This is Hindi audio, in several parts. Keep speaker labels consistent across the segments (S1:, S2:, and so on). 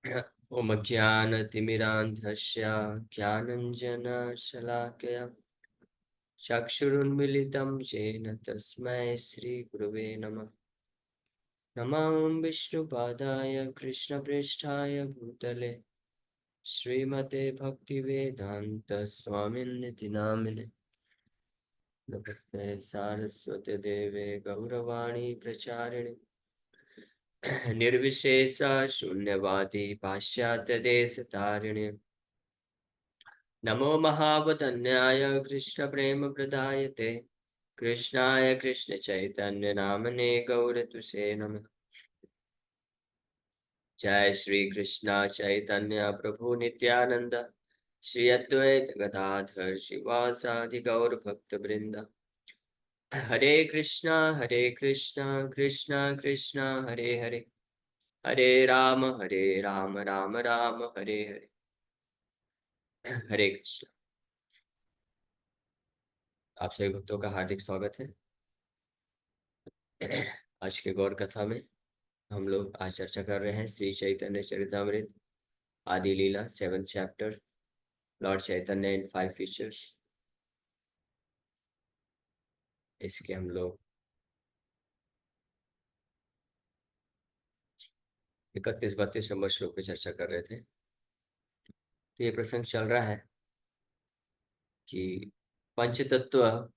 S1: ओम ज्ञानतिमिरान्धस्य ज्ञानञ्जनशलाकया चक्षुरुन्मिलितं येन तस्मै श्रीगुरवे नमः। नमः विष्णुपादाय कृष्णप्रेष्ठाय भूतले श्रीमते भक्तिवेदान्त स्वामिनिति नामिने। नमस्ते सारस्वते देवे गौरवाणी प्रचारिणे निर्विशेष शून्यवादी पाश्चात्य देश तारिणे। नमो महावदन्याय कृष्ण प्रेम प्रदायते कृष्णाय कृष्ण चैतन्य नामने गौरतुसे नमः। जय श्री कृष्ण चैतन्य प्रभु नित्यानंद श्री अद्वैत गदाधर शिवासादि गौर भक्त वृंद। हरे कृष्णा कृष्णा कृष्णा हरे हरे, हरे राम राम राम हरे हरे। हरे कृष्ण। आप सभी भक्तों का हार्दिक स्वागत है। आज के गौर कथा में हम लोग आज चर्चा कर रहे हैं श्री चैतन्य चरितामृत आदि लीला 7th चैप्टर, लॉर्ड चैतन्य इन 5 फीचर्स। इसके हम लोग 31-32 नंबर श्लोक पे चर्चा कर रहे थे। तो ये प्रसंग चल रहा है कि पंचतत्व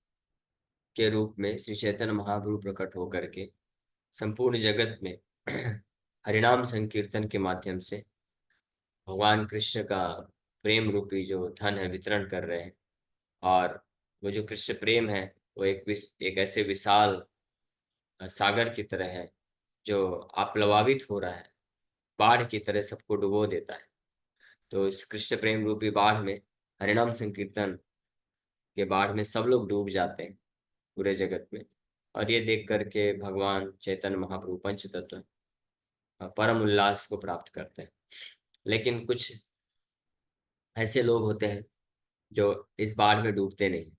S1: के रूप में श्री चैतन्य महाप्रभु प्रकट होकर के संपूर्ण जगत में हरिनाम संकीर्तन के माध्यम से भगवान कृष्ण का प्रेम रूपी जो धन है वितरण कर रहे हैं। और वो जो कृष्ण प्रेम है वो एक ऐसे विशाल सागर की तरह है जो आप्लवावित हो रहा है, बाढ़ की तरह सबको डुबो देता है। तो इस कृष्ण प्रेम रूपी बाढ़ में, हरिनाम संकीर्तन के बाढ़ में सब लोग डूब जाते हैं पूरे जगत में। और ये देख करके भगवान चैतन्य महाप्रभु पंच तत्व परम उल्लास को प्राप्त करते हैं। लेकिन कुछ ऐसे लोग होते हैं जो इस बाढ़ में डूबते नहीं।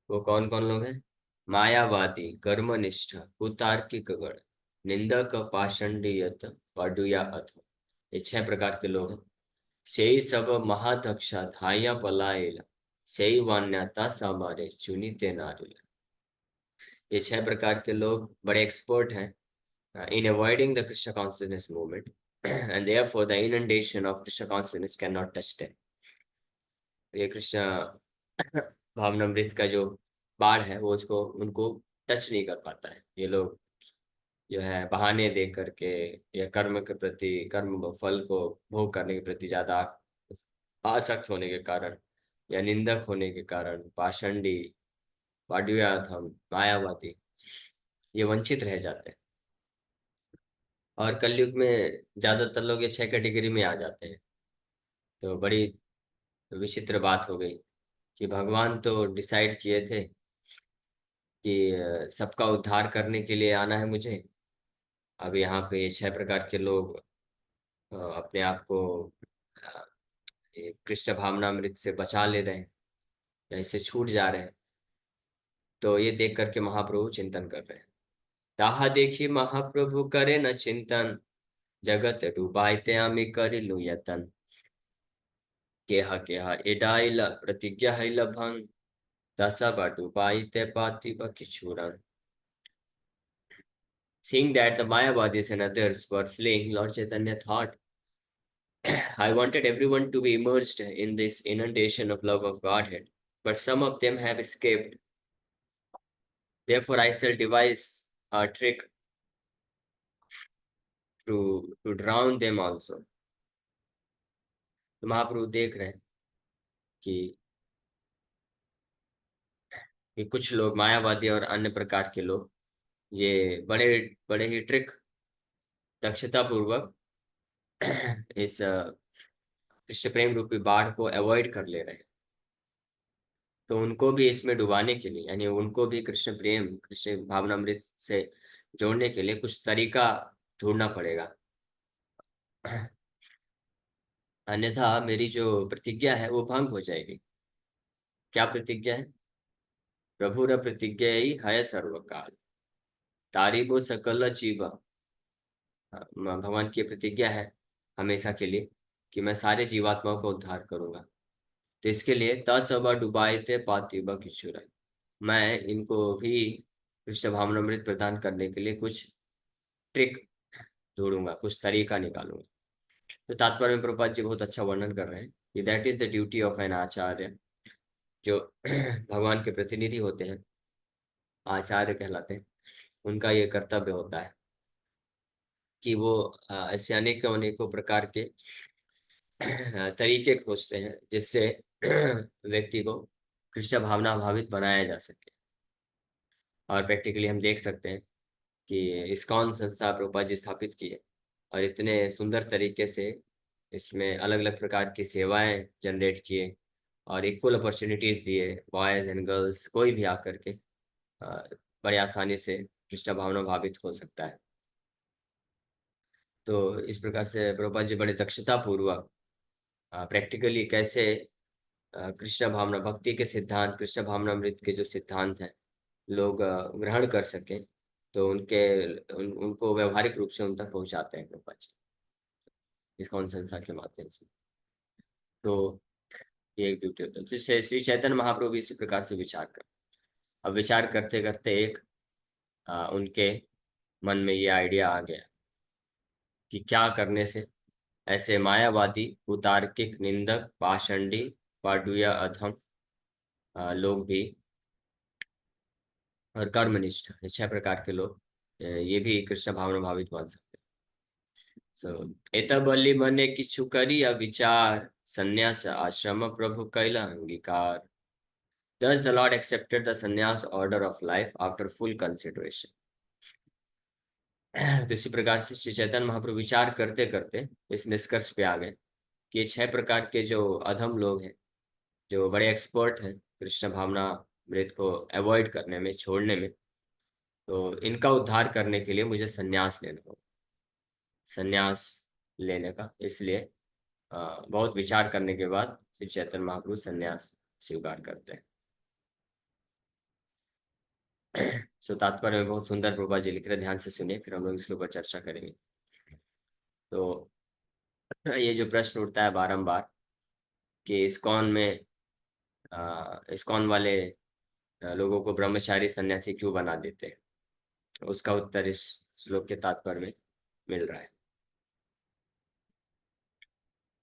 S1: वो कौन कौन लोग हैं? मायावादी, कर्मनिष्ठ, कुतार्किक गण, निंदक, पाषंडियत, पडुया अथ। ये 6 प्रकार के लोग हैं। सेई सब महादक्षा धाया पलायला, सेई वान्यता सामारे चुनीते नारिला। ये 6 प्रकार के लोग बड़े एक्सपर्ट हैं in avoiding the Krishna consciousness movement, and therefore the inundation of Krishna consciousness cannot touch them. ये कृष्ण भावनामृत का जो बाढ़ है वो उसको उनको टच नहीं कर पाता है। ये लोग जो है बहाने दे करके या कर्म के प्रति, कर्म फल को भोग करने के प्रति ज्यादा आसक्त होने के कारण या निंदक होने के कारण पाषंडी, पाडुयाथम, मायावादी, ये वंचित रह जाते हैं। और कलयुग में ज्यादातर लोग ये 6 कैटेगरी में आ जाते हैं। तो बड़ी विचित्र बात हो गई कि भगवान तो डिसाइड किए थे कि सबका उद्धार करने के लिए आना है मुझे। अब यहाँ पे ये 6 प्रकार के लोग अपने आप को अ, ये कृष्ण भावनामृत से बचा ले रहे हैं या इससे छूट जा रहे हैं। तो ये देख करके महाप्रभु चिंतन कर रहे हैं। ताहा देखी महाप्रभु करे न चिंतन, जगत डूबाइते आमी करिलु यतन। केहा केहा एडाइल प्रतिज्ञा हैल भंग, दसा डूबाइते पार्थिव किशोरन। Seeing that the Mayavadis and others were fleeing, Lord Chaitanya thought, I wanted everyone to be immersed in this inundation of love of Godhead, but some of them have escaped. Therefore, I shall devise a trick to drown them also. तो महाप्रभु देख रहे हैं कि कुछ लोग मायावादी और अन्य प्रकार के लोग ये बड़े बड़े ही ट्रिक दक्षता पूर्वक इस कृष्ण प्रेम रूपी बाढ़ को अवॉइड कर ले रहे हैं। तो उनको भी इसमें डुबाने के लिए, यानी उनको भी कृष्ण प्रेम, कृष्ण भावनामृत से जोड़ने के लिए कुछ तरीका ढूंढना पड़ेगा। अन्यथा मेरी जो प्रतिज्ञा है वो भंग हो जाएगी। क्या प्रतिज्ञा है? प्रभुर प्रतिज्ञा ही है सर्वकाल, तारीबो सकल जीव। भगवान की प्रतिज्ञा है, हमेशा के लिए कि मैं सारे जीवात्माओं का उद्धार करूंगा। तो इसके लिए तब डुबाइते पातिबा किशोर, मैं इनको भी कृष्ण भावनामृत प्रदान करने के लिए कुछ ट्रिक ढूंढूंगा, कुछ तरीका निकालूंगा। तो तात्पर्य में प्रभुपाद जी बहुत अच्छा वर्णन कर रहे हैं कि that is the duty of an acharya, जो भगवान के प्रतिनिधि होते हैं, आचार्य कहलाते हैं। उनका ये कर्तव्य होता है कि वो ऐसे अनेक अनेकों प्रकार के तरीके खोजते हैं जिससे व्यक्ति को कृष्ण भावना भावित बनाया जा सके। और प्रैक्टिकली हम देख सकते हैं कि इस्कॉन संस्था प्रभुपाद जी स्थापित की है, और इतने सुंदर तरीके से इसमें अलग अलग प्रकार की सेवाएं जनरेट किए और इक्वल अपॉर्चुनिटीज दिए, बॉयज एंड गर्ल्स कोई भी आकर के अ, बड़ी आसानी से कृष्ण भावना भावित हो सकता है। तो इस प्रकार से प्रभुपाद जी बड़े दक्षता पूर्वक प्रैक्टिकली कैसे कृष्ण भावना भक्ति के सिद्धांत, कृष्ण भावनामृत के जो सिद्धांत हैं लोग ग्रहण कर सकें, तो उनको व्यवहारिक रूप से उन तक पहुंचाते हैं प्रभुपाद जी इस कौन संस्था के माध्यम से। तो ये एक ड्यूटी होता है। तो श्री चैतन्य महाप्रभु इसी प्रकार से विचार कर, अब विचार करते करते एक उनके मन में ये आइडिया आ गया कि क्या करने से ऐसे मायावादी, कुतार्किक, निंदक, पाषंडी, पाडुया, अधम लोग भी, और कर्मनिष्ठ, ये 6 प्रकार के लोग ये भी कृष्ण भावना भावित बन सकते हैं। सो एतबल्ली मने किछु करिया विचार, संन्यास आश्रम प्रभु कैला अंगीकार। Thus the Lord accepted the sannyas order of life after full consideration. तो इसी प्रकार से श्री चैतन्य महाप्रभु विचार करते करते इस निष्कर्ष पे आ गए कि ये 6 प्रकार के जो अधम लोग हैं, जो बड़े एक्सपर्ट हैं कृष्ण भावना मृत को अवॉइड करने में, छोड़ने में, तो इनका उद्धार करने के लिए मुझे संन्यास लेना होगा, संन्यास लेने का। इसलिए बहुत विचार करने के बाद श्री चैतन्य महाप्रभु संन्यास स्वीकार करते हैं। सो तात्पर्य में बहुत सुंदर प्रभुपाद जी लिख रहे, ध्यान से सुनिए, फिर हम लोग इसके ऊपर चर्चा करेंगे। तो ये जो प्रश्न उठता है बारंबार कि इस्कॉन में इस्कॉन वाले लोगों को ब्रह्मचारी सन्यासी क्यों बना देते हैं, उसका उत्तर इस श्लोक के तात्पर्य में मिल रहा है।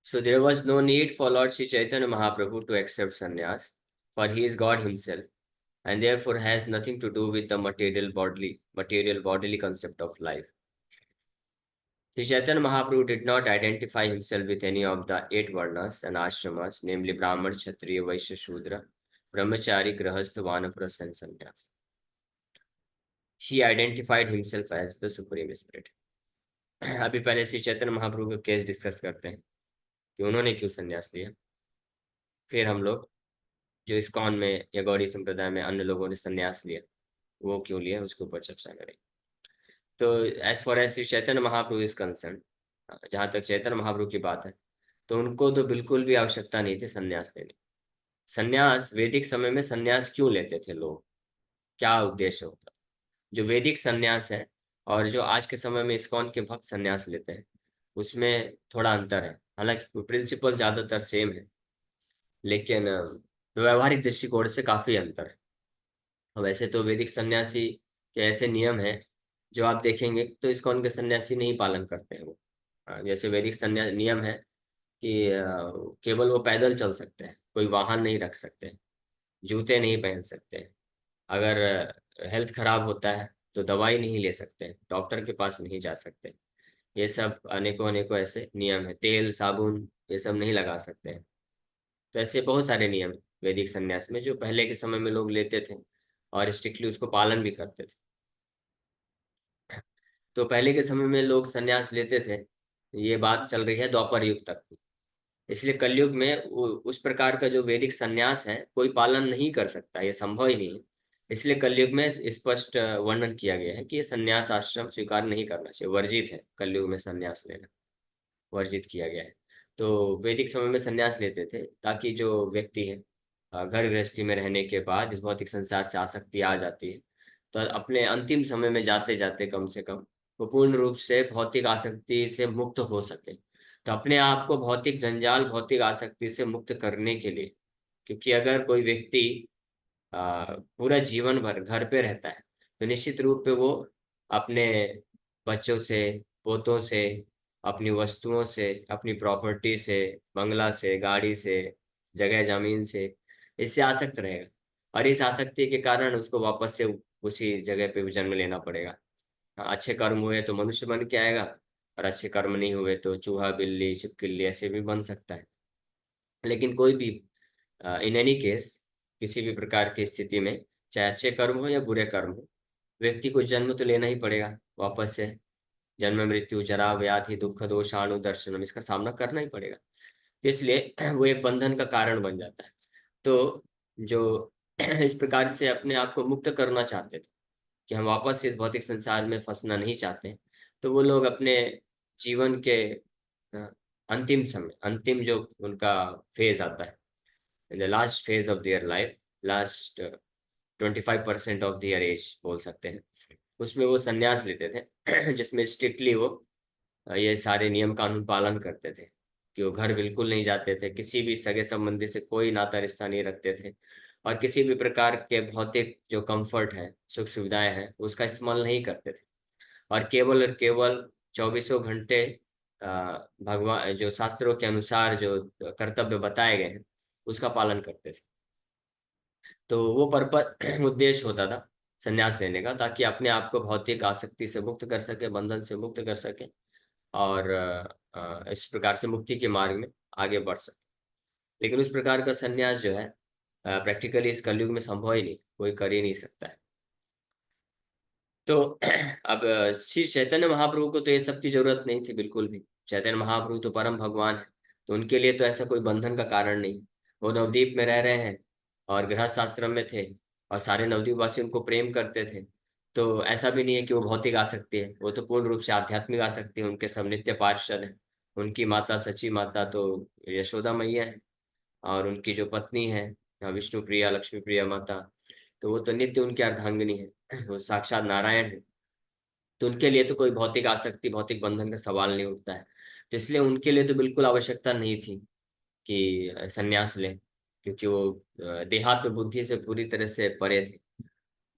S1: So there was no need for Lord Sri Chaitanya Mahaprabhu to accept sannyas, for he is God himself, and therefore has nothing to do with the material bodily concept of life. Sri Chaitanya Mahaprabhu did not identify himself with any of the 8 varnas and ashramas, namely Brahman, Kshatriya, Vaishya, Shudra, Brahmachari, Grahastha, Vanaprastha, and Sannyas. He identified himself as the Supreme Spirit. अभी पहले श्री चैतन्य महाप्रभु का केस डिस्कस करते हैं कि उन्होंने क्यों संन्यास लिया, फिर हम लोग जो इस्कॉन में या गौड़ी संप्रदाय में अन्य लोगों ने संन्यास लिया वो क्यों लिया, उसके ऊपर चर्चा करेंगे। तो as far as Shri Chaitanya Mahaprabhu is concerned, जहाँ तक चैतन्य महाप्रभु की बात है, तो उनको तो बिल्कुल भी आवश्यकता नहीं थी संन्यास लेने। संन्यास, वैदिक समय में संन्यास क्यों लेते थे लोग, क्या उद्देश्य होता, जो वैदिक संन्यास है और जो आज के समय में इस्कॉन के भक्त संन्यास लेते हैं उसमें थोड़ा अंतर है। हालांकि प्रिंसिपल ज्यादातर सेम है, लेकिन व्यवहारिक दृष्टिकोण से काफी अंतर है। वैसे तो वैदिक सन्यासी के ऐसे नियम हैं जो आप देखेंगे तो इस्कॉन के सन्यासी नहीं पालन करते हैं वो। जैसे वैदिक सन्यास नियम है कि केवल वो पैदल चल सकते हैं, कोई वाहन नहीं रख सकते, जूते नहीं पहन सकते, अगर हेल्थ खराब होता है तो दवाई नहीं ले सकते, डॉक्टर के पास नहीं जा सकते, ये सब अनेकों अनेकों ऐसे नियम है। तेल साबुन ये सब नहीं लगा सकते हैं। तो ऐसे बहुत सारे नियम हैं वैदिक संन्यास में जो पहले के समय में लोग लेते थे और स्ट्रिक्टली उसको पालन भी करते थे। तो पहले के समय में लोग संन्यास लेते थे, ये बात चल रही है द्वापर युग तक की। इसलिए कलयुग में उस प्रकार का जो वैदिक संन्यास है कोई पालन नहीं कर सकता, ये संभव ही नहीं है। इसलिए कलयुग में स्पष्ट वर्णन किया गया है कि ये संन्यास आश्रम स्वीकार नहीं करना चाहिए, वर्जित है कलयुग में संन्यास लेना, वर्जित किया गया है। तो वैदिक समय में संन्यास लेते थे ताकि जो व्यक्ति है घर गृहस्थी में रहने के बाद इस भौतिक संसार से आसक्ति आ जाती है, तो अपने अंतिम समय में जाते जाते कम से कम वो पूर्ण रूप से भौतिक आसक्ति से मुक्त हो सके। तो अपने आप को भौतिक जंजाल, भौतिक आसक्ति से मुक्त करने के लिए, क्योंकि अगर कोई व्यक्ति पूरा जीवन भर घर पे रहता है तो निश्चित रूप पे वो अपने बच्चों से, पोतों से, अपनी वस्तुओं से, अपनी प्रॉपर्टी से, बंगला से, गाड़ी से, जगह जमीन से, इससे आसक्त रहेगा। और इस आसक्ति के कारण उसको वापस से उसी जगह पे जन्म लेना पड़ेगा। अच्छे कर्म हुए तो मनुष्य बन के आएगा, और अच्छे कर्म नहीं हुए तो चूहा, बिल्ली, छिपकली ऐसे भी बन सकता है। लेकिन कोई भी इन एनी केस, किसी भी प्रकार की स्थिति में, चाहे अच्छे कर्म हो या बुरे कर्म हो, व्यक्ति को जन्म तो लेना ही पड़ेगा वापस से। जन्म, मृत्यु, जरा, व्याधि, दुख, दोषाणु, दर्शनम, इसका सामना करना ही पड़ेगा। इसलिए वो एक बंधन का कारण बन जाता है। तो जो इस प्रकार से अपने आप को मुक्त करना चाहते थे कि हम वापस इस भौतिक संसार में फंसना नहीं चाहते, तो वो लोग अपने जीवन के अ, अंतिम समय, अंतिम जो उनका फेज आता है, the last phase of their life, last 25% of their age बोल सकते हैं, उसमें वो संन्यास लेते थे जिसमें स्ट्रिक्टली वो ये सारे नियम कानून पालन करते थे कि वो घर बिल्कुल नहीं जाते थे, किसी भी सगे संबंधी से कोई नाता रिश्ता नहीं रखते थे, और किसी भी प्रकार के भौतिक जो कंफर्ट है, सुख सुविधाएं हैं, उसका इस्तेमाल नहीं करते थे। और केवल चौबीसों घंटे भगवान जो शास्त्रों के अनुसार जो कर्तव्य बताए गए हैं उसका पालन करते थे। तो वो पर्पस उद्देश्य होता था संन्यास लेने का, ताकि अपने आप को भौतिक आसक्ति से मुक्त कर सके, बंधन से मुक्त कर सके, और इस प्रकार से मुक्ति के मार्ग में आगे बढ़ सके। लेकिन उस प्रकार का संन्यास जो है प्रैक्टिकली इस कलयुग में संभव ही नहीं, कोई कर ही नहीं सकता है। तो अब श्री चैतन्य महाप्रभु को तो ये सब की जरूरत नहीं थी बिल्कुल भी। चैतन्य महाप्रभु तो परम भगवान है, तो उनके लिए तो ऐसा कोई बंधन का कारण नहीं। वो नवद्वीप में रह रहे हैं और गृहस्थ आश्रम में थे, और सारे नवद्वीप वासी उनको प्रेम करते थे। तो ऐसा भी नहीं है कि वो भौतिक आसक्ति है, वो तो पूर्ण रूप से आध्यात्मिक आसक्ति है। उनके सब नित्य पार्षद हैं। उनकी माता, सची माता तो यशोदा मैया है, और उनकी जो पत्नी है विष्णु प्रिया, लक्ष्मी प्रिया माता, तो वो तो नित्य उनकी अर्धांगिनी है, वो साक्षात नारायण है। तो उनके लिए तो कोई भौतिक आसक्ति, भौतिक बंधन का सवाल नहीं उठता है। तो इसलिए उनके लिए तो बिल्कुल आवश्यकता नहीं थी कि संन्यास लें, क्योंकि वो देहात्म बुद्धि से पूरी तरह से परे थे।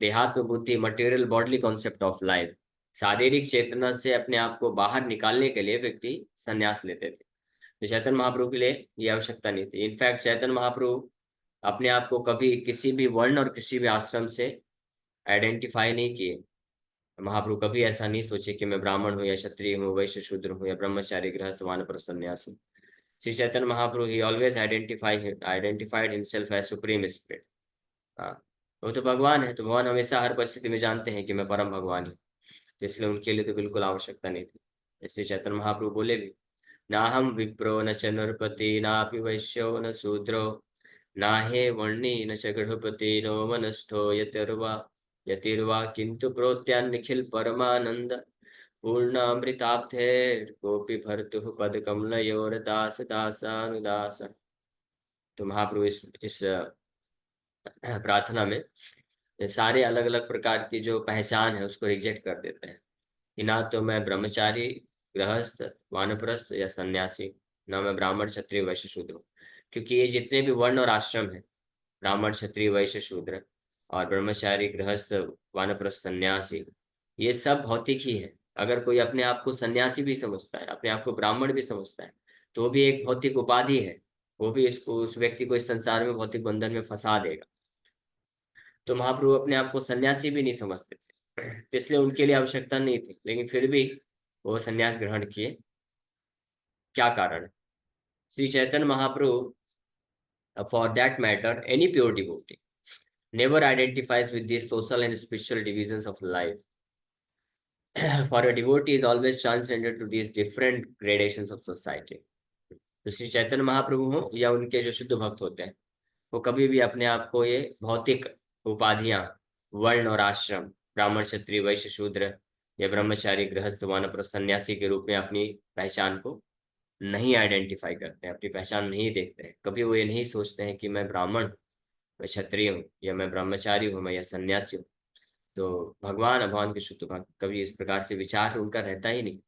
S1: देहात्म बुद्धि, material bodily concept of life, शारीरिक चेतना से अपने आप को बाहर निकालने के लिए व्यक्ति संन्यास लेते थे। तो चैतन्य महाप्रभु के लिए ये आवश्यकता नहीं थी। इनफैक्ट चैतन्य महाप्रभु अपने आप को कभी किसी भी वर्ण और किसी भी आश्रम से आइडेंटिफाई नहीं किए। महाप्रभु कभी ऐसा नहीं सोचे कि मैं ब्राह्मण हूँ या क्षत्रिय हूँ, वैश्य, शूद्र हूँ या ब्रह्मचारी, गृहस्थ, वानप्रस्थ, सन्यास हूँ। श्री चैतन्य महाप्रभु ही always identified himself as supreme spirit. हाँ, वो तो भगवान है, तो भगवान हमेशा हर परिस्थिति में जानते हैं कि मैं परम भगवान हूँ। तो इसलिए उनके लिए तो बिल्कुल आवश्यकता नहीं थी। इसलिए चैतन्य महाप्रभु बोले भी, ना हम विप्रो न च नरपति नापि वैश्यो न शूद्रो नाहे वर्णी न च गृहपति नो मनस्थो यतिर्वा किंतु प्रोत्यान निखिल परमानंद पूर्णामृताब्धे गोपी भर्तु पद कमलयोरदास दासानुदास। तो महाप्रभु इस प्रार्थना में सारे अलग अलग प्रकार की जो पहचान है उसको रिजेक्ट कर देते हैं कि ना तो मैं ब्रह्मचारी, गृहस्थ, वानप्रस्थ या सन्यासी, ना मैं ब्राह्मण, क्षत्रिय, वैश्य, शूद्र हूँ। क्योंकि ये जितने भी वर्ण और आश्रम है, ब्राह्मण, क्षत्रिय, वैश्य, शूद्र, और ब्रह्मचारी, गृहस्थ, वानप्रस्थ, सन्यासी, ये सब भौतिक ही है। अगर कोई अपने आप को सन्यासी भी समझता है, अपने आप को ब्राह्मण भी समझता है, तो वो भी एक भौतिक उपाधि है। वो भी इसको, उस व्यक्ति को इस संसार में भौतिक बंधन में फंसा देगा। तो महाप्रभु अपने आप को सन्यासी भी नहीं समझते थे, तो इसलिए उनके लिए आवश्यकता नहीं थी। लेकिन फिर भी वो सन्यास ग्रहण किए। क्या कारण है? Shri Chaitanya Mahaprabhu, for that matter any pure devotee, never identifies with these social and spiritual divisions of life. For a devotee is always transcended to these different gradations of society. तो श्री चैतन्य महाप्रभु हो या उनके जो शुद्ध भक्त होते हैं, वो कभी भी अपने आप को ये भौतिक उपाधियां, वर्ण और आश्रम, ब्राह्मण, क्षत्रिय, वैश्य, शूद्र या ब्रह्मचारी, गृहस्थ, वानप्रस्थ, सन्यासी के रूप में अपनी पहचान को नहीं आइडेंटिफाई करते हैं, अपनी पहचान नहीं देखते हैं। कभी वो ये नहीं सोचते हैं कि मैं ब्राह्मण, मैं क्षत्रिय हूँ, या मैं ब्रह्मचारी हूँ, मैं या सन्यासी हूँ। तो भगवान के शुद्ध भक्त, कभी इस प्रकार से विचार उनका रहता ही नहीं।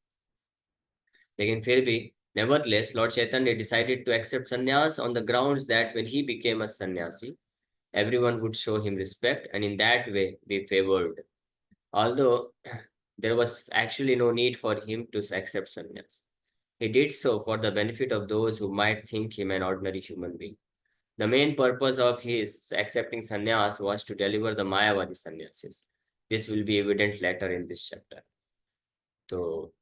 S1: लेकिन फिर भी Nevertheless, Lord Chaitanya decided to accept sannyas on the grounds that when he became a sannyasi, everyone would show him respect and in that way be favored. Although there was actually no need for him to accept sannyas. He did so for the benefit of those who might think him an ordinary human being. The main purpose of his accepting sannyas was to deliver the Mayavadi sannyasis. This will be evident later in this chapter. तो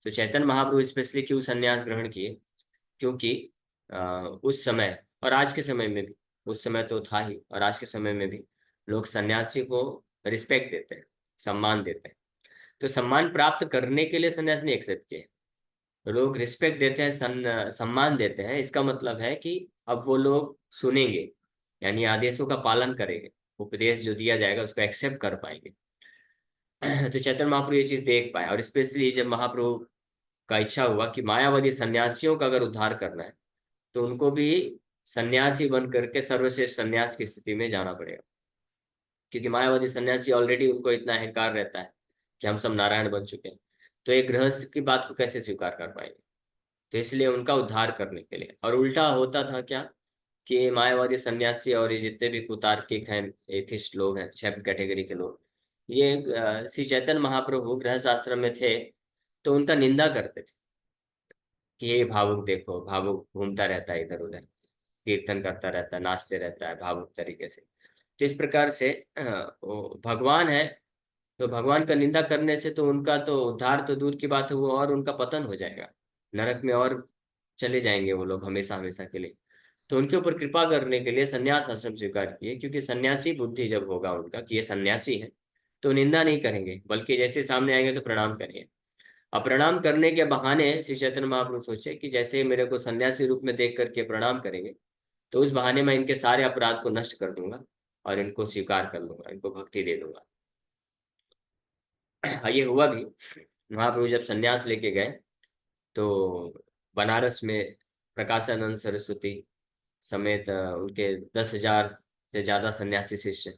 S1: तो चैतन्य महाप्रभु स्पेशली क्यों संन्यास ग्रहण किए? क्योंकि उस समय और आज के समय में भी, उस समय तो था ही और आज के समय में भी लोग सन्यासी को रिस्पेक्ट देते हैं, सम्मान देते हैं। तो सम्मान प्राप्त करने के लिए सन्यास नहीं एक्सेप्ट किए, लोग रिस्पेक्ट देते हैं, सम्मान देते हैं। इसका मतलब है कि अब वो लोग सुनेंगे, यानी आदेशों का पालन करेंगे, उपदेश जो दिया जाएगा उसको एक्सेप्ट कर पाएंगे। तो चैतन्य महाप्रभु ये चीज देख पाए और स्पेशली जब महाप्रभु का इच्छा हुआ कि मायावादी सन्यासियों का अगर उद्धार करना है तो उनको भी सन्यासी बन करके सर्वश्रेष्ठ सन्यास की स्थिति में जाना पड़ेगा, क्योंकि मायावादी सन्यासी ऑलरेडी उनको इतना अहंकार रहता है कि हम सब नारायण बन चुके हैं, तो एक गृहस्थ की बात को कैसे स्वीकार कर पाएंगे। तो इसलिए उनका उद्धार करने के लिए, और उल्टा होता था क्या कि मायावादी सन्यासी और ये जितने भी कुतार्किक हैं, एथिस्ट लोग हैं, 6 कैटेगरी के लोग, ये श्री चैतन्य महाप्रभु गृहस्थ आश्रम में थे तो उनका निंदा करते थे कि ये भावुक देखो, भावुक घूमता रहता है इधर उधर, कीर्तन करता रहता है, नाचते रहता है भावुक तरीके से। तो इस प्रकार से वो भगवान है, तो भगवान का निंदा करने से तो उनका तो उद्धार तो दूर की बात है, वो और उनका पतन हो जाएगा, नरक में और चले जाएंगे वो लोग हमेशा हमेशा के लिए। तो उनके ऊपर कृपा करने के लिए संन्यास आश्रम स्वीकार किए, क्योंकि सन्यासी बुद्धि जब होगा उनका कि ये सन्यासी है तो निंदा नहीं करेंगे, बल्कि जैसे सामने आएंगे तो प्रणाम करेंगे। अब प्रणाम करने के बहाने श्री चैतन्य महाप्रभु सोचे कि जैसे मेरे को सन्यासी रूप में देख करके प्रणाम करेंगे तो उस बहाने मैं इनके सारे अपराध को नष्ट कर दूंगा और इनको स्वीकार कर लूंगा, इनको भक्ति दे दूंगा। ये हुआ भी। महाप्रभु जब सन्यास लेके गए तो बनारस में प्रकाशानंद सरस्वती समेत उनके 10,000 से ज्यादा सन्यासी शिष्य,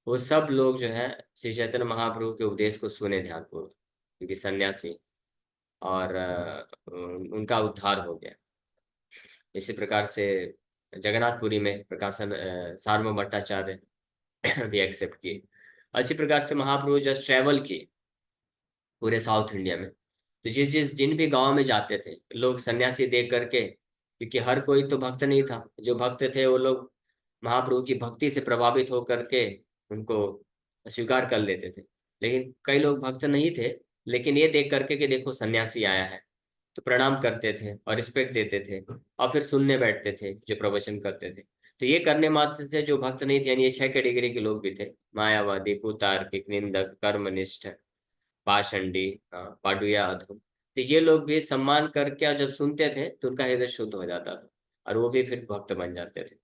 S1: वो सब लोग जो है श्री चैतन्य महाप्रभु के उपदेश को सुने ध्यानपूर्वक, क्योंकि सन्यासी, और उनका उद्धार हो गया। इसी प्रकार से जगन्नाथपुरी में प्रकाशन सार्वभौम भट्टाचार्य भी एक्सेप्ट किए। इसी प्रकार से महाप्रभु जस्ट ट्रैवल किए पूरे साउथ इंडिया में, तो जिस जिस जिन भी गांव में जाते थे लोग सन्यासी देख करके, क्योंकि हर कोई तो भक्त नहीं था, जो भक्त थे वो लोग महाप्रभु की भक्ति से प्रभावित होकर के उनको स्वीकार कर लेते थे। लेकिन कई लोग भक्त नहीं थे, लेकिन ये देख करके कि देखो सन्यासी आया है, तो प्रणाम करते थे और रिस्पेक्ट देते थे और फिर सुनने बैठते थे जो प्रवचन करते थे। तो ये करने मात्र से जो भक्त नहीं थे, यानी ये 6 कैटेगरी के लोग भी थे, मायावादी, कुतार्किक, निंदक, कर्मनिष्ठ, पाषंडी, पाडुया, अधम, तो ये लोग भी सम्मान करके और जब सुनते थे तो उनका हृदय शुद्ध हो जाता था और वो भी फिर भक्त बन जाते थे।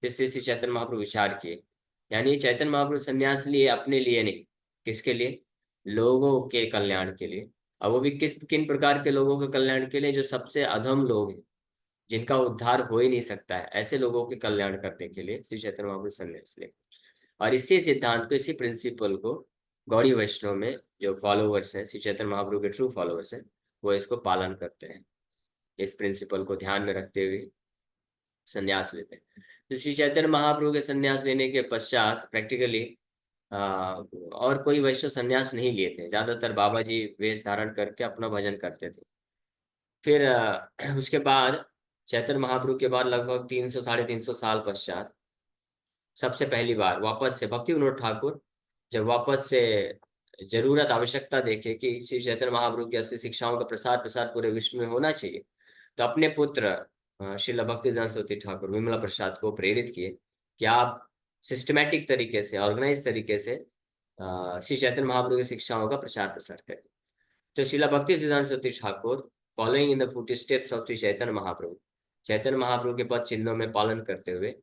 S1: इससे श्री चैतन्य महाप्रभु विचार किए, यानी चैतन्य महाप्रभु संन्यास लिए अपने लिए नहीं, किसके लिए? लोगों के कल्याण के लिए। और वो भी किस किन प्रकार के लोगों के कल्याण के लिए? जो सबसे अधम लोग हैं, जिनका उद्धार हो ही नहीं सकता है, ऐसे लोगों के कल्याण करने के लिए श्री चैतन्य महाप्रभु संन्यास ले। और इसी सिद्धांत को, इसी प्रिंसिपल को गौड़ी वैष्णव में जो फॉलोवर्स हैं, श्री चैतन्य महाप्रभु के ट्रू फॉलोवर्स हैं, वो इसको पालन करते हैं, इस प्रिंसिपल को ध्यान में रखते हुए संन्यास लेते हैं। तो श्री चैतन्य महाप्रभु के संन्यास लेने के पश्चात प्रैक्टिकली और कोई वैष्णव संन्यास नहीं लिए थे, ज्यादातर बाबा जी वेश धारण करके अपना भजन करते थे। फिर उसके बाद चैतन्य महाप्रभु के बाद लगभग 300 350 साल पश्चात सबसे पहली बार वापस से भक्ति विनोद ठाकुर जब वापस से जरूरत आवश्यकता देखे कि श्री चैतन्य महाप्रभु की असली शिक्षाओं का प्रसार प्रसार पूरे विश्व में होना चाहिए, तो अपने पुत्र श्रील भक्तिदास सरस्वती ठाकुर विमला प्रसाद को प्रेरित किए कि आप सिस्टमेटिक तरीके से, ऑर्गेनाइज तरीके से श्री चैतन्य महाप्रभु की शिक्षाओं का प्रचार प्रसार करें। तो Srila Bhakti Siddhanta Saraswati Thakur, following in the footsteps of Shri Chaitanya Mahaprabhu के पद चिन्हों में पालन करते हुए,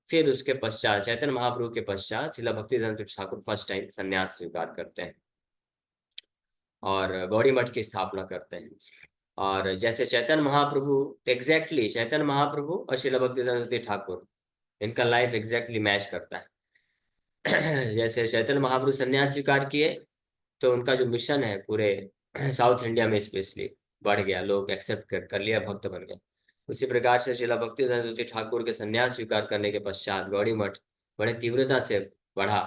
S1: फिर उसके पश्चात चैतन्य महाप्रभु के पश्चात श्रील भक्ति सिद्धांत ठाकुर फर्स्ट टाइम संन्यास स्वीकार करते हैं और गौड़ी मठ की स्थापना करते हैं। और जैसे चैतन्य महाप्रभु, एग्जैक्टली चैतन्य महाप्रभु और श्रील भक्ति ठाकुर, इनका लाइफ एग्जैक्टली मैच करता है। जैसे चैतन्य महाप्रभु संन्यास स्वीकार किए तो उनका जो मिशन है पूरे साउथ इंडिया में स्पेशली, बढ़ गया, लोग एक्सेप्ट कर लिया, भक्त बन गए। उसी प्रकार से श्रीला भक्ति सरस्वती ठाकुर के संन्यास स्वीकार करने के पश्चात गौड़ी मठ बड़े तीव्रता से बढ़ा,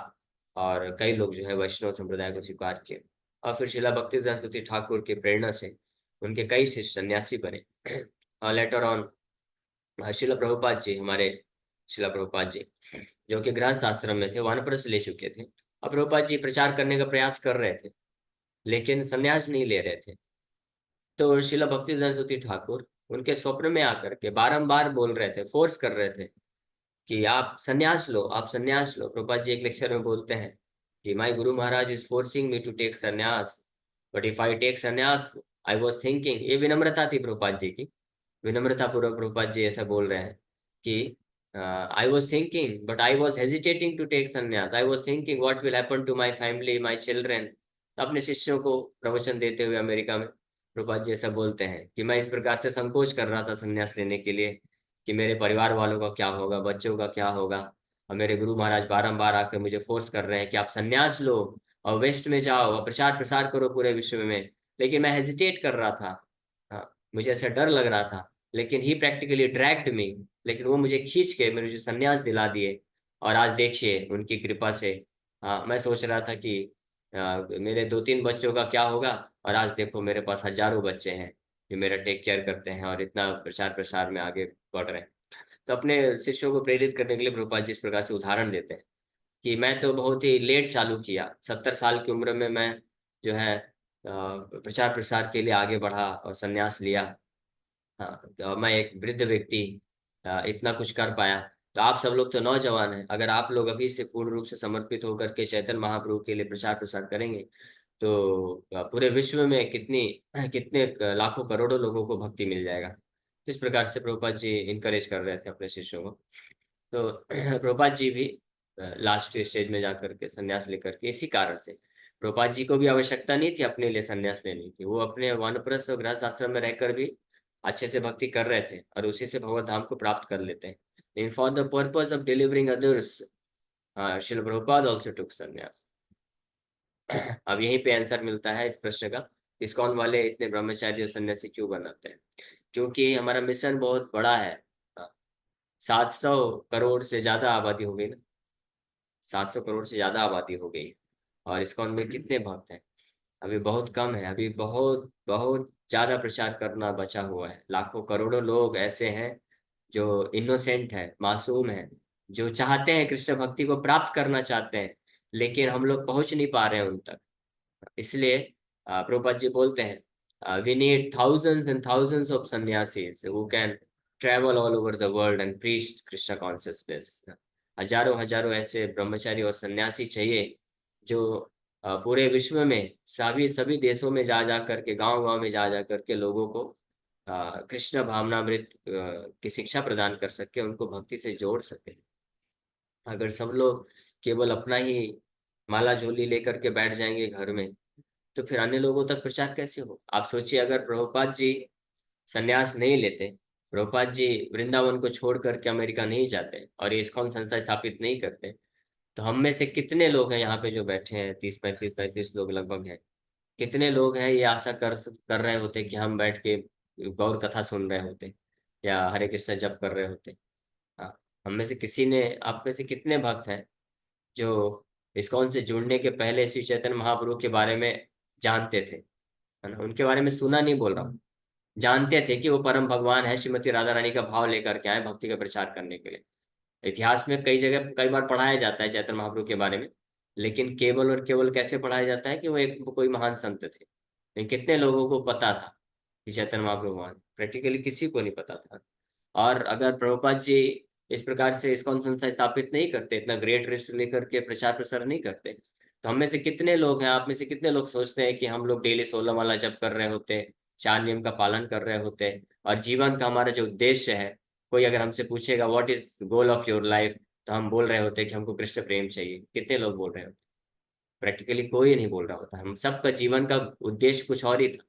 S1: और कई लोग जो है वैष्णव संप्रदाय को स्वीकार किए। और फिर श्रीला भक्ति सरस्वती ठाकुर की प्रेरणा से उनके कई शिष्य सन्यासी बने। और लेटर ऑन शिला प्रभुपाद जी, हमारे शिला प्रभुपाद जी जो कि गृहस्थ आश्रम में थे, वानप्रस्थ ले चुके थे। और प्रभुपाद जी प्रचार करने का प्रयास कर रहे थे, लेकिन संन्यास नहीं ले रहे थे। तो शिला भक्ति सरस्वती ठाकुर उनके स्वप्न में आकर के बारंबार बोल रहे थे, फोर्स कर रहे थे कि आप संन्यास लो, आप संन्यास लो। प्रभुपाद जी एक लेक्चर में बोलते हैं कि my guru Maharaj is forcing me to take sannyas, but if I take sannyas I was thinking, ये विनम्रता थी प्रभुपाद जी की, विनम्रता पूर्वक प्रभुपाद जी ऐसा बोल रहे हैं कि I was thinking but I was hesitating to take sannyas, I was thinking what will happen to my family, my children. अपने शिष्यों को प्रवचन देते हुए अमेरिका में प्रभुपाद जी ऐसा बोलते हैं कि मैं इस प्रकार से संकोच कर रहा था संन्यास लेने के लिए कि मेरे परिवार वालों का क्या होगा, बच्चों का क्या होगा। और मेरे गुरु महाराज बारंबार आकर मुझे फोर्स कर रहे हैं कि आप संन्यास लो और वेस्ट में जाओ और प्रचार प्रसार करो पूरे विश्व में। लेकिन मैं हेजिटेट कर रहा था, मुझे ऐसा डर लग रहा था, लेकिन ही प्रैक्टिकली ड्रैग्ड मी, लेकिन वो मुझे खींच के मुझे संन्यास दिला दिए। और आज देखिए उनकी कृपा से, मैं सोच रहा था कि मेरे 2-3 बच्चों का क्या होगा, और आज देखो मेरे पास हजारों बच्चे हैं जो मेरा टेक केयर करते हैं और इतना प्रचार प्रसार में आगे बढ़ रहे हैं। तो अपने शिष्यों को प्रेरित करने के लिए प्रभुपाद जी इस प्रकार से उदाहरण देते हैं कि मैं तो बहुत ही लेट चालू किया, 70 साल की उम्र में मैं जो है प्रचार प्रसार के लिए आगे बढ़ा और संन्यास लिया। हाँ, तो मैं एक वृद्ध व्यक्ति इतना कुछ कर पाया। तो आप सब लोग तो नौजवान हैं, अगर आप लोग अभी से पूर्ण रूप से समर्पित होकर के चैतन्य महाप्रभु के लिए प्रचार प्रसार करेंगे तो पूरे विश्व में कितनी कितने लाखों करोड़ों लोगों को भक्ति मिल जाएगा। इस प्रकार से प्रभुपाद जी इनकरेज कर रहे थे अपने शिष्यों को। तो प्रभुपाद जी भी लास्ट स्टेज में जाकर के संन्यास लेकर के, इसी कारण से प्रभुपाद जी को भी आवश्यकता नहीं थी अपने लिए संन्यास लेने की, वो अपने वानप्रस्थ और गृहस्थ आश्रम में रहकर भी अच्छे से भक्ति कर रहे थे और उसी से भगवत धाम को प्राप्त कर लेते हैं। In for the purpose of delivering others Srila Prabhupada also took संन्यास। अब यहीं पे आंसर मिलता है इस प्रश्न का, इस्कॉन वाले इतने ब्रह्मचारी और सन्यासी क्यों बनाते हैं? क्योंकि हमारा मिशन बहुत बड़ा है। 700 करोड़ से ज्यादा आबादी हो गई ना, 700 करोड़ से ज्यादा आबादी हो गई, और इस्कॉन में कितने भक्त हैं? अभी बहुत कम है, अभी बहुत बहुत ज्यादा प्रचार करना बचा हुआ है। लाखों करोड़ों लोग ऐसे हैं जो इनोसेंट है, मासूम है, जो चाहते हैं कृष्ण भक्ति को प्राप्त करना चाहते हैं, लेकिन हम लोग पहुंच नहीं पा रहे हैं उन तक। इसलिए प्रभुपाद जी बोलते हैं we need thousands and thousands of सन्यासीज who can travel all over the world and preach Krishna consciousness. हजारों हजारों ऐसे ब्रह्मचारी और सन्यासी चाहिए जो पूरे विश्व में सभी सभी देशों में जा जा करके, गांव गांव में जा जा करके लोगों को कृष्ण भावनामृत की शिक्षा प्रदान कर सके, उनको भक्ति से जोड़ सके। अगर सब लोग केवल अपना ही माला झोली लेकर के बैठ जाएंगे घर में, तो फिर अन्य लोगों तक प्रचार कैसे हो? आप सोचिए, अगर प्रभुपाद जी संन्यास नहीं लेते, प्रभुपाद जी वृंदावन को छोड़ करके अमेरिका नहीं जाते और ये इस्कॉन संस्था स्थापित नहीं करते, तो हम में से कितने लोग हैं यहाँ पे जो बैठे हैं, 30-35 लोग लगभग हैं, कितने लोग हैं ये आशा कर रहे होते कि हम बैठ के गौर कथा सुन रहे होते या हरे कृष्ण जप कर रहे होते। हाँ, हम में से किसी ने, आप में से कितने भक्त हैं जो इस्कॉन से जुड़ने के पहले श्री चैतन्य महाप्रभु के बारे में जानते थे, है ना? उनके बारे में सुना नहीं बोल रहा हूँ, जानते थे कि वो परम भगवान है, श्रीमती राधा रानी का भाव लेकर के आए भक्ति का प्रचार करने के लिए। इतिहास में कई जगह कई बार पढ़ाया जाता है चैतन्य महाप्रभु के बारे में, लेकिन केवल और केवल कैसे पढ़ाया जाता है कि वो एक कोई महान संत थे। लेकिन कितने लोगों को पता था कि चैतन्य महाप्रभु महान? प्रैक्टिकली किसी को नहीं पता था। और अगर प्रभुपाद जी इस प्रकार से इस्कॉन संस्था स्थापित नहीं करते, इतना ग्रेट रिस्क लेकर के प्रचार प्रसार नहीं करते, तो हम में से कितने लोग हैं, आप में से कितने लोग सोचते हैं कि हम लोग डेली 16 माला जप कर रहे होते, 4 नियम का पालन कर रहे होते, और जीवन का हमारा जो उद्देश्य है, कोई अगर हमसे पूछेगा what is goal of your life, तो हम बोल रहे होते कि हमको कृष्ण प्रेम चाहिए। कितने लोग बोल रहे होते? प्रैक्टिकली कोई नहीं बोल रहा होता। हम सबका जीवन का उद्देश्य कुछ और ही था।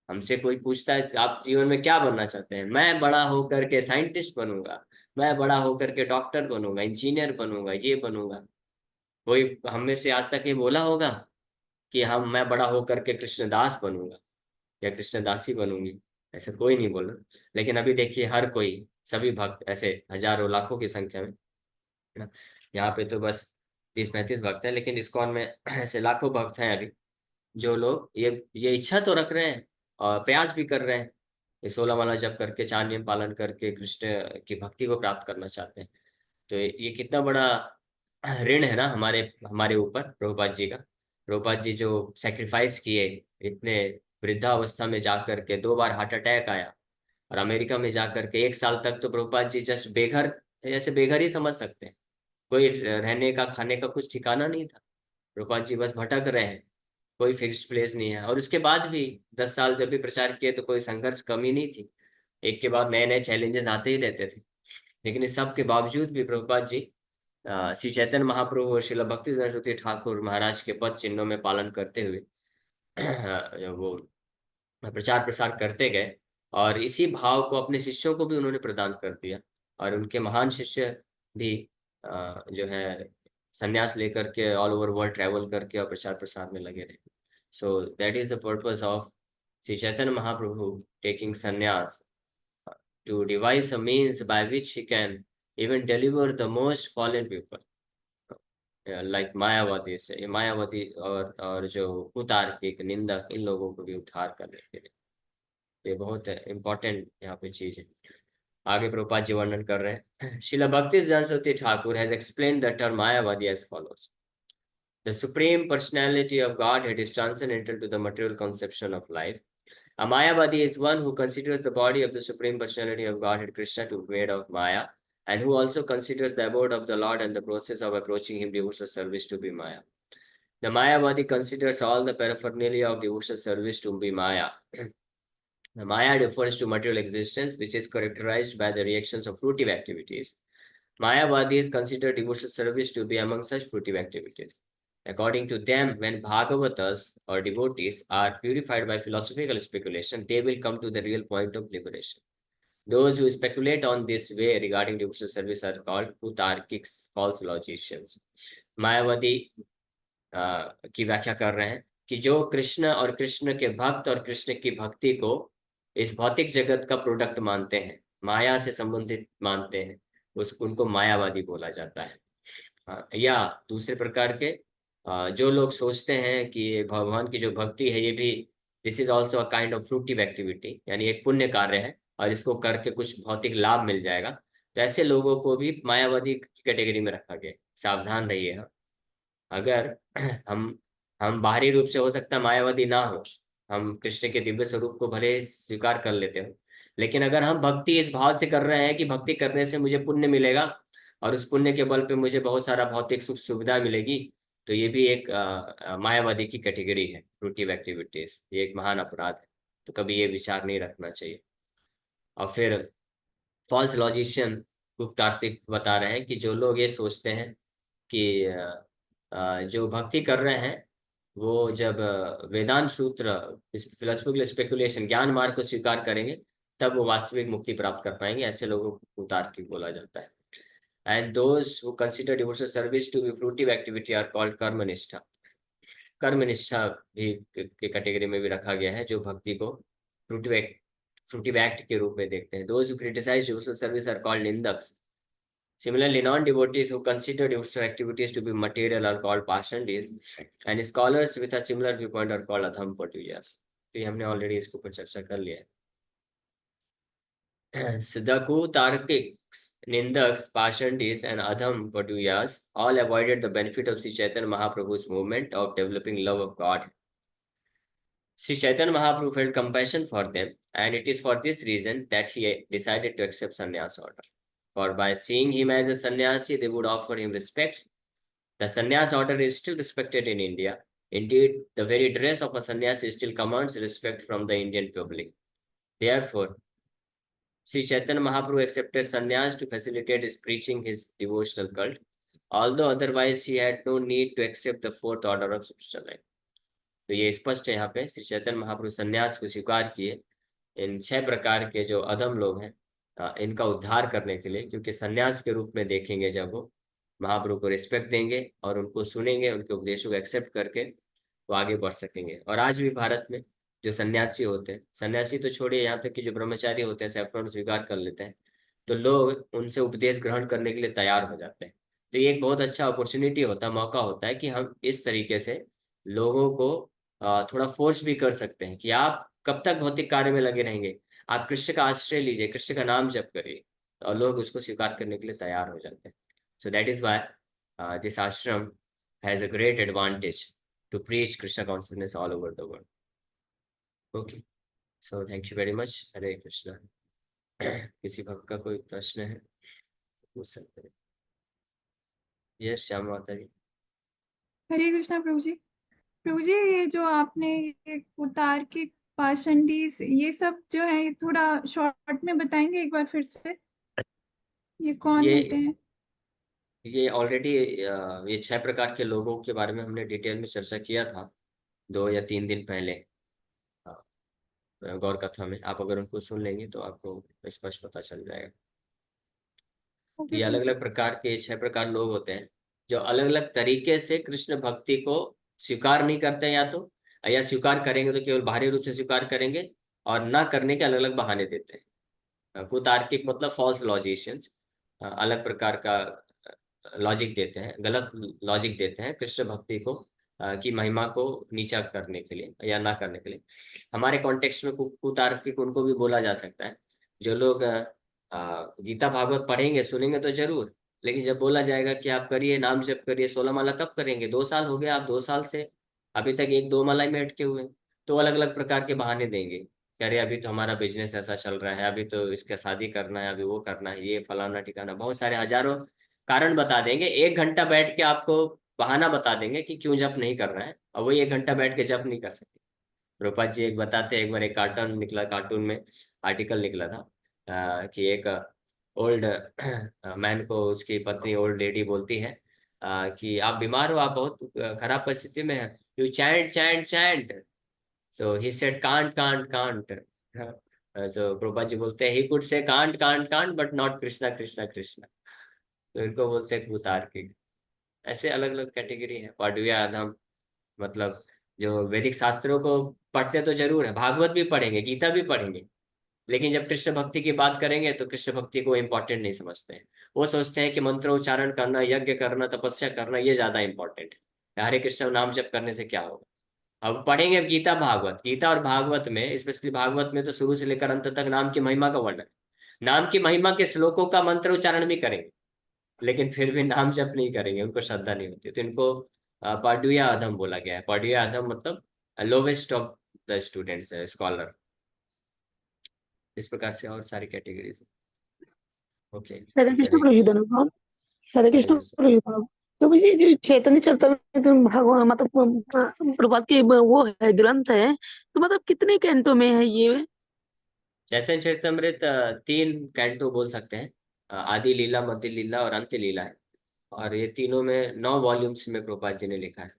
S1: हमसे कोई पूछता है आप जीवन में क्या बनना चाहते हैं, मैं बड़ा होकर के साइंटिस्ट बनूंगा, मैं बड़ा होकर के डॉक्टर बनूंगा, इंजीनियर बनूंगा, ये बनूंगा। कोई हम में से आज तक ये बोला होगा कि हम मैं बड़ा होकर के कृष्णदास बनूंगा? या कृष्णदासी बनूंगी, ऐसा कोई नहीं बोला। लेकिन अभी देखिए हर कोई, सभी भक्त ऐसे हजारों लाखों की संख्या में, है ना। यहाँ पे तो बस 30-35 भक्त हैं, लेकिन इस्कॉन में ऐसे लाखों भक्त हैं अभी, जो लोग ये इच्छा तो रख रहे हैं और प्रयास भी कर रहे हैं, ये 16 माला जप करके, 4 नियम पालन करके कृष्ण की भक्ति को प्राप्त करना चाहते हैं। तो ये कितना बड़ा ऋण है ना हमारे हमारे ऊपर प्रभुपाद जी का। प्रभुपाद जी जो सेक्रीफाइस किए, इतने वृद्धावस्था में जा करके 2 बार हार्ट अटैक आया, और अमेरिका में जा करके 1 साल तक तो प्रभुपाद जी जस्ट बेघर, जैसे बेघर ही समझ सकते हैं। कोई रहने का खाने का कुछ ठिकाना नहीं था, प्रभुपाद जी बस भटक रहे हैं, कोई फिक्स्ड प्लेस नहीं है। और उसके बाद भी 10 साल जब भी प्रचार किए तो कोई संघर्ष कमी नहीं थी, एक के बाद नए नए चैलेंजेस आते ही रहते थे। लेकिन इस सब के बावजूद भी प्रभुपाद जी श्री चैतन्य महाप्रभु और श्रील भक्ति सरस्वती ठाकुर महाराज के पद चिन्हों में पालन करते हुए वो प्रचार प्रसार करते गए, और इसी भाव को अपने शिष्यों को भी उन्होंने प्रदान कर दिया। और उनके महान शिष्य भी जो है संन्यास लेकर के ऑल ओवर वर्ल्ड ट्रैवल करके और प्रचार प्रसार में लगे रहे। सो that is the purpose of Shri Chaitanya Mahaprabhu taking संन्यास, to devise a means by which he can even deliver the most fallen people, like Mayavadi से, मायावादी और जो कुतार्किक निंदक, इन लोगों को भी उद्धार करने के लिए। ये बहुत इंपॉर्टेंट यहाँ पे चीज है। आगे प्रभुपाद जी वर्णन कर रहे हैं। Srila Bhakti Saraswati Thakur has explained the term Mayavadi as follows: The supreme personality of Godhead is transcendental to the material conception of life. A Mayavadi is one who considers the body of the Supreme Personality of Godhead, Krishna, to be made of Maya, and who also considers the abode of the Lord and the process of approaching Him, devotional service, to be Maya. The Mayavadi considers all the paraphernalia of devotional service to be Maya. The Maya refers to material existence, which is characterized by the reactions of fruitive activities. Mayavadis consider devotional service to be among such fruitive activities. According to them, when Bhagavatas or devotees are purified by philosophical speculation, they will come to the real point of liberation. Those who speculate on this way regarding devotional service are called Kutarkiks, false logicians. मायावादी की व्याख्या कर रहे हैं कि जो कृष्ण और कृष्ण के भक्त और कृष्ण की भक्ति को इस भौतिक जगत का प्रोडक्ट मानते हैं, माया से संबंधित मानते हैं, उनको मायावादी बोला जाता है। या दूसरे प्रकार के जो लोग सोचते हैं कि भगवान की जो भक्ति है ये भी, this is also a kind of fruitive activity, यानी एक पुण्य कार्य है और इसको करके कुछ भौतिक लाभ मिल जाएगा, तो ऐसे लोगों को भी मायावादी की कैटेगरी में रखा गया। सावधान रहिए। हाँ, अगर हम हम बाहरी रूप से हो सकता है मायावादी ना हो, हम कृष्ण के दिव्य स्वरूप को भले स्वीकार कर लेते हो, लेकिन अगर हम भक्ति इस भाव से कर रहे हैं कि भक्ति करने से मुझे पुण्य मिलेगा और उस पुण्य के बल पे मुझे बहुत सारा भौतिक सुख सुविधा मिलेगी, तो ये भी एक मायावादी की कैटेगरी है, फ्रूटिव एक्टिविटीज। ये एक महान अपराध है, तो कभी ये विचार नहीं रखना चाहिए। और फिर फॉल्स लॉजिशियन गुप्त कार्तिक बता रहे हैं कि जो लोग ये सोचते हैं कि जो भक्ति कर रहे हैं वो जब वेदांत सूत्र, फिलोसफिकल स्पेकुलेशन, ज्ञान मार्ग को स्वीकार करेंगे, तब वो वास्तविक मुक्ति प्राप्त कर पाएंगे, ऐसे लोगों को तार्किक बोला जाता है। And those who consider devotional service to be fruitive activity are called karmanishtha. कर्मनिष्ठा भी के कैटेगरी में भी रखा गया है, जो भक्ति को फ्रूटिव एक्ट के रूप में देखते हैं। Those who criticize devotional service are called निंदक्स। Similarly, non-devotees who consider devotional activities to be material are called parshandis, and scholars with a similar viewpoint are called adham patuyas. तो ये हमने ऑलरेडी इसके ऊपर चर्चा कर लिया है। Siddhaku, Tarkiks, Nindaks, Parshandis, and Adham Patuyas all avoided the benefit of Sri Chaitanya Mahaprabhu's movement of developing love of God. Sri Chaitanya Mahaprabhu felt compassion for them, and it is for this reason that he decided to accept sannyas order. For by seeing him as a sannyasi, they would offer him respect. The sannyas order is still respected in India. Indeed, the very dress of a sannyasi still commands respect from the Indian public. Therefore, Sri Chaitanya Mahaprabhu accepted sannyas to facilitate his preaching his devotional cult, although otherwise he had no need to accept the fourth order of spiritual life. तो ये स्पष्ट है यहाँ पे, श्री चैतन्य महाप्रभु संन्यास को स्वीकार किए इन 6 प्रकार के जो अधम लोग हैं, इनका उद्धार करने के लिए, क्योंकि संन्यास के रूप में देखेंगे जब वो महाप्रभु को रिस्पेक्ट देंगे और उनको सुनेंगे, उनके उपदेशों को एक्सेप्ट करके वो आगे बढ़ सकेंगे। और आज भी भारत में जो सन्यासी होते हैं, सन्यासी तो छोड़िए, यहाँ तक कि जो ब्रह्मचारी होते हैं सैफरन स्वीकार कर लेते हैं, तो लोग उनसे उपदेश ग्रहण करने के लिए तैयार हो जाते हैं। तो ये एक बहुत अच्छा अपॉर्चुनिटी होता है, मौका होता है कि हम इस तरीके से लोगों को थोड़ा फोर्स भी कर सकते हैं कि आप कब तक भौतिक कार्य में लगे रहेंगे, आप कृष्ण का आश्रय लीजिए, कृष्ण का नाम जप करिए, और लोग उसको स्वीकार करने के लिए तैयार हो जाते हैं। So that is why this ashram has a great advantage to preach Krishna consciousness all over the world. Okay, so thank you very much. Hare Krishna. किसी भक्त का कोई प्रश्न है, पूछ सकते हैं। यस, श्याम माता जी।
S2: हरे कृष्णा प्रभु जी। प्रभु जी, ये जो आपने ये उतार के पाषंडी ये सब जो है, ये थोड़ा शॉर्ट में बताएंगे एक बार फिर से, ये कौन होते
S1: ये
S2: हैं?
S1: ये ऑलरेडी ये 6 प्रकार के लोगों के बारे में हमने डिटेल में चर्चा किया था 2 या 3 दिन पहले, गौर कथा में। आप अगर उनको सुन लेंगे तो आपको स्पष्ट पता चल जाएगा। तो
S2: ओके
S1: ये
S2: प्रभु
S1: अलग
S2: जी।
S1: अलग प्रकार के 6 प्रकार लोग होते हैं जो अलग अलग तरीके से कृष्ण भक्ति को स्वीकार नहीं करते, या स्वीकार करेंगे तो केवल बाहरी रूप से स्वीकार करेंगे, और ना करने के अलग अलग बहाने देते हैं। कुतार्किक मतलब फॉल्स लॉजिशियंस, अलग प्रकार का लॉजिक देते हैं, गलत लॉजिक देते हैं कृष्ण भक्ति को की महिमा को नीचा करने के लिए या ना करने के लिए। हमारे कॉन्टेक्स्ट में कुतार्किक उनको भी बोला जा सकता है जो लोग गीता भागवत पढ़ेंगे सुनेंगे तो जरूर, लेकिन जब बोला जाएगा कि आप करिए नाम जप करिए 16 माला, कब करेंगे, 2 साल हो गए, आप 2 साल से अभी तक 1-2 माला में अटके हुए हैं, तो अलग अलग प्रकार के बहाने देंगे कि अरे अभी तो हमारा बिजनेस ऐसा चल रहा है, अभी तो इसका शादी करना है, अभी वो करना है, ये फलाना ठिकाना, बहुत सारे हजारों कारण बता देंगे। 1 घंटा बैठ के आपको बहाना बता देंगे कि क्यों जप नहीं कर रहे हैं, और वही 1 घंटा बैठ के जप नहीं कर सकते। रूपा जी एक बताते हैं, एक बार एक कार्टून में आर्टिकल निकला था कि एक ओल्ड मैन को उसकी पत्नी ओल्ड लेडी बोलती है कि आप बीमार हो, आप बहुत खराब परिस्थिति में है, you chant chant chant. So he said can't can't can't. तो प्रभुपाद जी बोलते हैं he could say can't can't can't but not Krishna Krishna Krishna. तो इनको बोलते हैं भूतार्किक। ऐसे अलग अलग कैटेगरी है। पाडुया अधम मतलब जो वैदिक शास्त्रों को पढ़ते तो जरूर है, भागवत भी पढ़ेंगे, गीता भी पढ़ेंगे, लेकिन जब कृष्ण भक्ति की बात करेंगे तो कृष्ण भक्ति को इम्पोर्टेंट नहीं समझते हैं। वो सोचते हैं कि मंत्रोच्चारण करना, यज्ञ करना, तपस्या करना, ये ज्यादा इंपॉर्टेंट है, हरे कृष्ण नाम जप करने से क्या होगा। अब पढ़ेंगे गीता भागवत, गीता और भागवत में, स्पेशली भागवत में तो शुरू से लेकर अंत तक नाम की महिमा का वर्णन, नाम की महिमा के श्लोकों का मंत्र उच्चारण भी करेंगे, लेकिन फिर भी नाम जप नहीं करेंगे, उनको श्रद्धा नहीं होती, तो इनको पाडुया अधम बोला गया है। पाडुया अधम मतलब lowest of the students, scholar. इस प्रकार से और सारी कैटेगरीज। ओके।
S3: हरे कृष्ण
S1: हरे
S3: प्रभु
S1: कृष्ण।
S3: धन्यवाद। हरे
S1: हरे
S3: कृष्ण
S1: कृष्ण।
S3: प्रभु धन्यवाद। तो मुझे जो चैतन्य चरितमृत भगवान मतलब प्रभुपाद के वो है ग्रंथ है, तो मतलब कितने कैंटो में है ये?
S1: चैतन्य चरितमृत 3 कैंटो बोल सकते हैं, आदि लीला, मध्य लीला और अंत्य लीला है, और ये तीनों में 9 वॉल्यूम्स में प्रभुपाद जी ने लिखा है।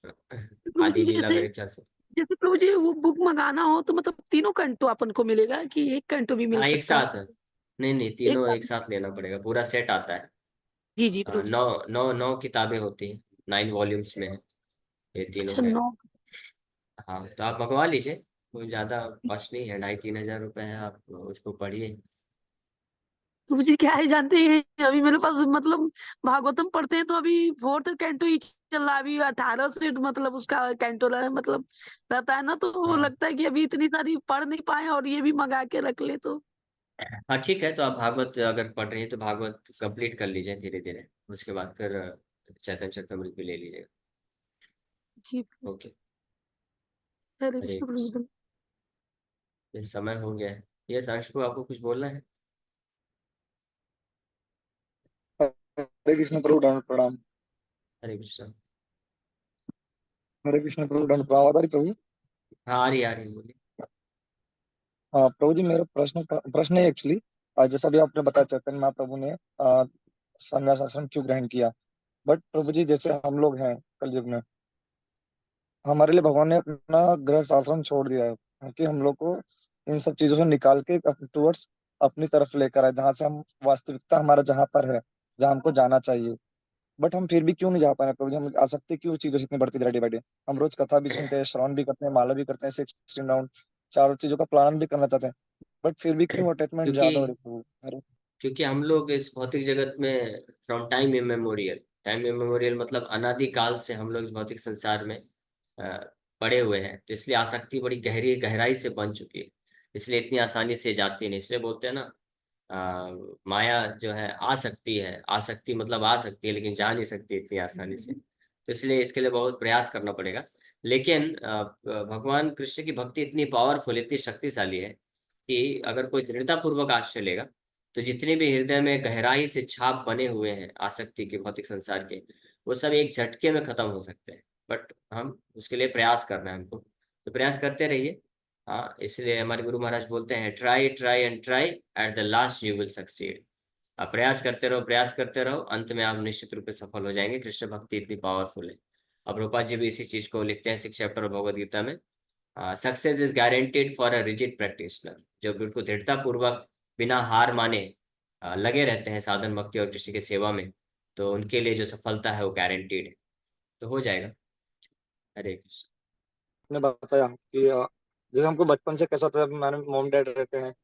S3: प्रभु
S1: आदि
S3: जी
S1: लीला
S3: जैसे
S1: मेरे ख्याल से।
S3: जैसे प्रभु जी वो बुक मंगाना हो तो मतलब तीनों कैंटो अपन को मिलेगा कि एक कैंटो भी मिल
S1: हाँ, एक
S3: सकता है?
S1: साथ है। नहीं नहीं,
S3: एक
S1: तीनों
S3: साथ?
S1: एक साथ लेना पड़ेगा, पूरा सेट आता है।
S3: जी जी प्रभु जी।
S1: 9 9 9 किताबें होती हैं, 9 वॉल्यूम्स में है, ये तीनों
S3: अच्छा
S1: है।
S3: 9?
S1: हाँ, तो आप मंगवा लीजिए, कोई ज़्यादा कॉस्ट नहीं है, 2,500-3,000 रुपये है, आप उसको पढ़िए।
S3: प्रभु जी क्या है जानते हैं, अभी मेरे पास मतलब भागवतम पढ़ते हैं तो अभी फोर्थ कैंटो ही चल रहा है, अभी 18 से मतलब उसका कैंटो मतलब रहता है ना, तो वो
S1: हाँ
S3: लगता है कि अभी इतनी सारी पढ़ नहीं पाए और ये भी मंगा के रख ले तो।
S1: हाँ, ठीक है, तो आप भागवत अगर पढ़ रही हैं तो भागवत कंप्लीट कर लीजिए धीरे धीरे, उसके बाद फिर चैतन्य चरितमृत भी ले लीजिएगा।
S3: जी।
S1: ओके।
S3: हरे
S1: हरे
S3: कृष्ण
S1: कृष्ण।
S3: प्रभु।
S1: ये समय हो गया है। ये अंश को आपको कुछ बोलना है?
S4: हरे कृष्ण प्रभु दंड प्रणाम।
S1: हरे कृष्ण।
S4: हरे कृष्ण प्रभु दंड प्रणाम। आभारी प्रभु।
S1: हाँ, आ रही बोलिए।
S4: हाँ प्रभु जी, मेरा प्रश्न है एक्चुअली, जैसा भी आपने बताया चैतन्य महाप्रभु ने संन्यास आश्रम क्यों ग्रहण किया। बट प्रभु जी, जैसे हम लोग हैं कलयुग में, हमारे लिए भगवान ने अपना गृहस्थ आश्रम छोड़ दिया है, क्योंकि हम लोग को इन सब चीजों से निकाल के टुवर्ड्स अपनी तरफ लेकर आए, जहाँ से हम वास्तविकता हमारा जहाँ पर है, जहाँ हमको जाना चाहिए। बट हम फिर भी क्यों नहीं जा पा रहे प्रभु जी? हम आसक्ति क्यों चीजों से इतनी बढ़ती जा रही है डे बाई डे? हम रोज कथा भी सुनते हैं, श्रवण भी करते हैं, माला भी करते हैं, 16 राउंड, चारों चीजों का पालन भी करना चाहते हैं, बट फिर भी क्यों अटैचमेंट
S1: क्योंकि
S4: ज्यादा हो रही है प्रभु? अरे
S1: क्योंकि हम लोग इस भौतिक जगत में फ्रॉम टाइम इमेमोरियल मतलब अनादि काल से हम लोग इस भौतिक संसार में पड़े हुए हैं, तो इसलिए आसक्ति बड़ी गहराई से बन चुकी है, इसलिए इतनी आसानी से जाती नहीं। इसलिए बोलते हैं ना, माया जो है आ सकती मतलब आ सकती है, लेकिन जा नहीं सकती इतनी आसानी से। तो इसलिए इसके लिए बहुत प्रयास करना पड़ेगा। लेकिन भगवान कृष्ण की भक्ति इतनी पावरफुल, इतनी शक्तिशाली है कि अगर कोई दृढ़ता पूर्वक आश्रय लेगा, तो जितने भी हृदय में गहराई से छाप बने हुए हैं आसक्ति के भौतिक संसार के, वो सब एक झटके में खत्म हो सकते हैं। बट हम उसके लिए प्रयास कर रहे हैं हमको, तो प्रयास करते रहिए। हाँ, इसलिए हमारे गुरु महाराज बोलते हैं, try try and try, at the last you will succeed. आप प्रयास करते रहो, प्रयास करते रहो, अंत में आप निश्चित रूप से सफल हो जाएंगे। कृष्ण भक्ति इतनी पावरफुल है। अब रूपा जी भी इसी चीज को लिखते हैं 6 चैप्टर भगवद गीता में, success is guaranteed for a rigid practitioner. जो बिल्कुल दृढ़ता पूर्वक बिना हार माने लगे रहते हैं साधन भक्ति और कृष्ण की सेवा में, तो उनके लिए जो सफलता है वो गारंटीड है, तो हो जाएगा। हरे कृष्ण।
S4: आपने बताया कि जैसे हमको बचपन से कैसा होता है, हमारे मॉम डैड रहते हैं,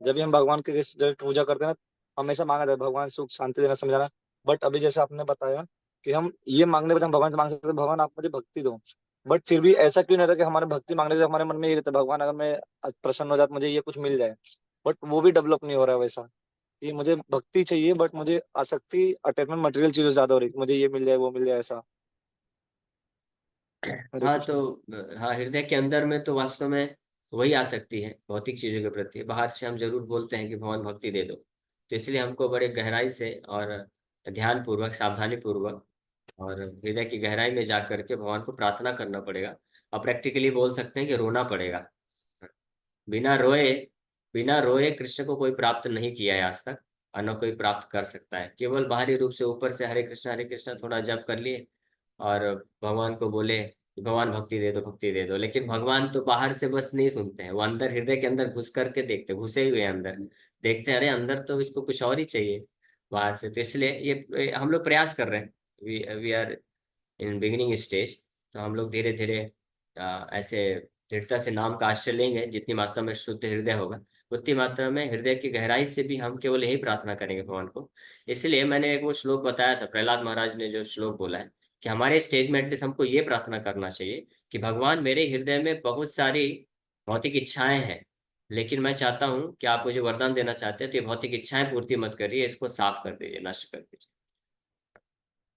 S4: जब भी हम भगवान की जब पूजा करते हैं ना, हमेशा मांगा जाता है भगवान सुख शांति देना, समझाना। बट अभी जैसे आपने बताया कि हम ये मांगने बजाय हम भगवान से मांग सकते हैं, भगवान आप मुझे भक्ति दो। बट फिर भी ऐसा क्यों नहीं रहता कि हमारे भक्ति मांगने से हमारे मन में ये रहता है, भगवान अगर मैं आज प्रसन्न हो जाता मुझे ये कुछ मिल जाए। बट वो भी डेवलप नहीं हो रहा है वैसा, कि मुझे भक्ति चाहिए बट मुझे आसक्ति अटैचमेंट मटेरियल चीजों से ज्यादा हो रही है, मुझे ये मिल जाए वो मिल जाए ऐसा। हरे
S1: हाँ
S4: कृष्ण।
S1: तो हाँ, हृदय के अंदर में तो वास्तव में वही आ सकती है भौतिक चीजों के प्रति। बाहर से हम जरूर बोलते हैं कि भगवान भक्ति दे दो, तो इसलिए हमको बड़े गहराई से और ध्यान पूर्वक, सावधानी पूर्वक और हृदय की गहराई में जा करके भगवान को प्रार्थना करना पड़ेगा। और प्रैक्टिकली बोल सकते हैं कि रोना पड़ेगा। बिना रोए, बिना रोए कृष्ण को कोई प्राप्त नहीं किया है आज तक, और न कोई प्राप्त कर सकता है। केवल बाहरी रूप से ऊपर से हरे कृष्णा थोड़ा जप कर लिए और भगवान को बोले कि भगवान भक्ति दे दो, भक्ति दे दो। लेकिन भगवान तो बाहर से बस नहीं सुनते हैं, वो अंदर हृदय के अंदर घुस करके देखते, घुसे हुए हैं अंदर, देखते हैं अरे अंदर तो इसको कुछ और ही चाहिए बाहर से। तो इसलिए ये हम लोग प्रयास कर रहे हैं, we are in beginning stage. तो हम लोग धीरे धीरे ऐसे दृढ़ता से नाम का आश्रय लेंगे। जितनी मात्रा में शुद्ध हृदय होगा, उतनी मात्रा में हृदय की गहराई से भी हम केवल यही प्रार्थना करेंगे भगवान को। इसलिए मैंने एक वो श्लोक बताया था, प्रहलाद महाराज ने जो श्लोक बोला है कि हमारे स्टेज में एटलीस्ट हमको ये प्रार्थना करना चाहिए कि भगवान मेरे हृदय में बहुत सारी भौतिक इच्छाएं हैं, लेकिन मैं चाहता हूँ कि आप मुझे वरदान देना चाहते हैं, तो ये भौतिक इच्छाएं पूर्ति मत करिए, इसको साफ कर दीजिए, नष्ट कर दीजिए।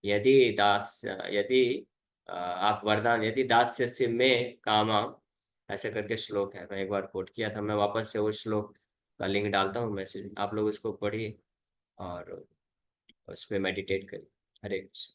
S1: यदि दास यदि आप वरदान, यदि दास्यस्य में कामा, ऐसे करके श्लोक है, मैं एक बार कोट किया था। मैं वापस से उस श्लोक का लिंक डालता हूँ मैसेज, आप लोग उसको पढ़िए और उस पर मेडिटेट करिए। हरे कृष्ण।